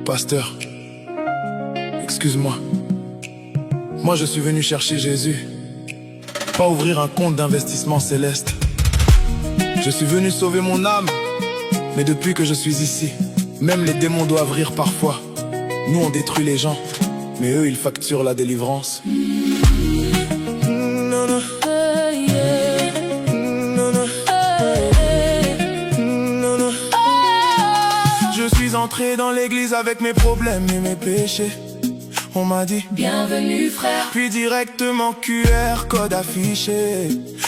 Pasteur, excuse-moi. Moi je suis venu chercher Jésus, pas ouvrir un compte d'investissement céleste. Je suis venu sauver mon âme, mais depuis que je suis ici, même les démons doivent rire parfois. Nous on détruit les gens, mais eux ils facturent la délivrance. Je suis entré dans l'église avec mes problèmes et mes péchés. On m'a dit bienvenue frère, puis directement QR code affiché.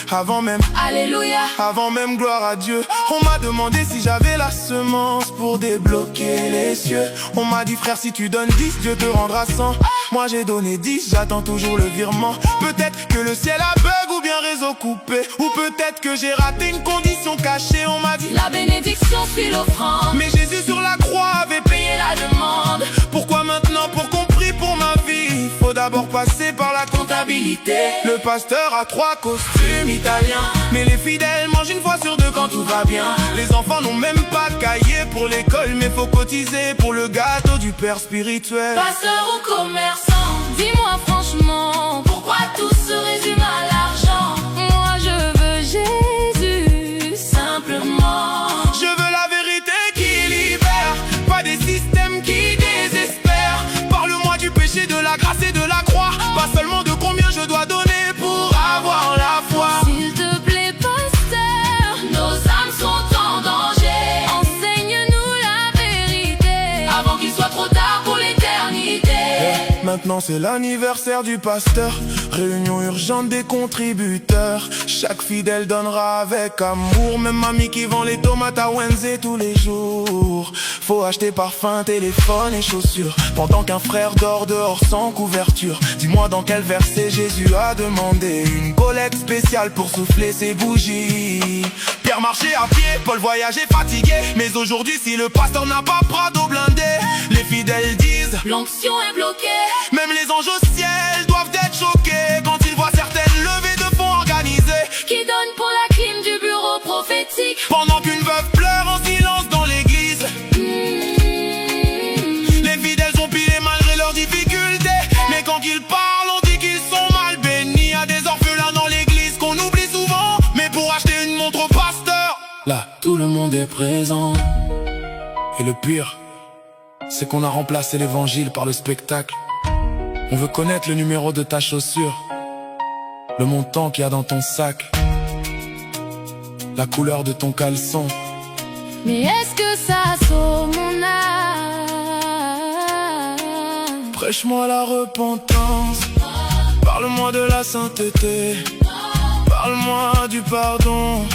Avant même alléluia, avant même gloire à Dieu. On m'a demandé si j'avais la semence pour débloquer les cieux. On m'a dit frère si tu donnes 10, Dieu te rendra 100. Moi j'ai donné 10, j'attends toujours le virement. Peut-être que le ciel a bug ou bien réseau coupé, ou peut-être que j'ai raté une condition cachée. On m'a dit la bénédiction suit l'offrande, mais Jésus sur la croix avait payé la demande. Pourquoi maintenant pour qu'on prie pour ma vie, faut d'abord passer par la comptabilité. Le pasteur a 3 costumes italiens, mais les fidèles mangent une fois sur 2 quand tout va bien. Les enfants n'ont même pas de cahier pour l'école, mais faut cotiser pour le gâteau du père spirituel. Pasteur ou commerçant, dis-moi franchement, pourquoi tout se résume à l'argent? Moi je veux Jésus, simplement. Je veux la vérité qui libère, pas des systèmes qui désespèrent. Parle-moi du péché, de la grâce et de la croix, pas seulement de combien je dois donner pour avoir la foi. S'il te plaît pasteur, nos âmes sont en danger. Enseigne-nous la vérité, avant qu'il soit trop tard pour l'éternité. Maintenant c'est l'anniversaire du pasteur, réunion urgente des contributeurs. Chaque fidèle donnera avec amour, même mamie qui vend les tomates à Wednesday tous les jours. Faut acheter parfum, téléphone et chaussures, pendant qu'un frère dort dehors sans couverture. Dis-moi dans quel verset Jésus a demandé une collecte spéciale pour souffler ses bougies. Pierre marchait à pied, Paul voyageait fatigué, mais aujourd'hui si le pasteur n'a pas Prado blindé, les fidèles disent l'onction est bloquée. Même les anges au ciel doivent être choqués quand ils voient certaines levées de fonds organisées Qui donne pour la clim du bureau prophétique, pendant qu'une veuve pleure en silence dans l'église. Les fidèles sont pilés malgré leurs difficultés, mais quand ils parlent on dit qu'ils sont mal bénis. Y'a des orphelins dans l'église qu'on oublie souvent, mais pour acheter une montre au pasteur, là tout le monde est présent. Et le pire, c'est qu'on a remplacé l'évangile par le spectacle. On veut connaître le numéro de ta chaussure, le montant qu'il y a dans ton sac, la couleur de ton caleçon. mais est-ce que ça sauve mon âme? Prêche-moi la repentance, parle-moi de la sainteté, parle-moi du pardon,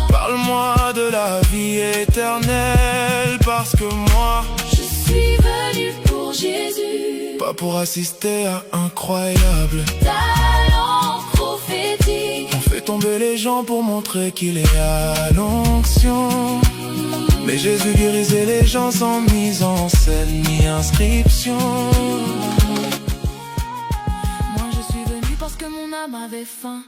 parle-moi de la vie éternelle. Parce que moi, Je suis venu pour Jésus, pas pour assister à incroyable. talent prophétique. On fait tomber les gens pour montrer qu'il est à l'onction, mais Jésus guérissait les gens sans mise en scène ni inscription. Moi je suis venu parce que mon âme avait faim.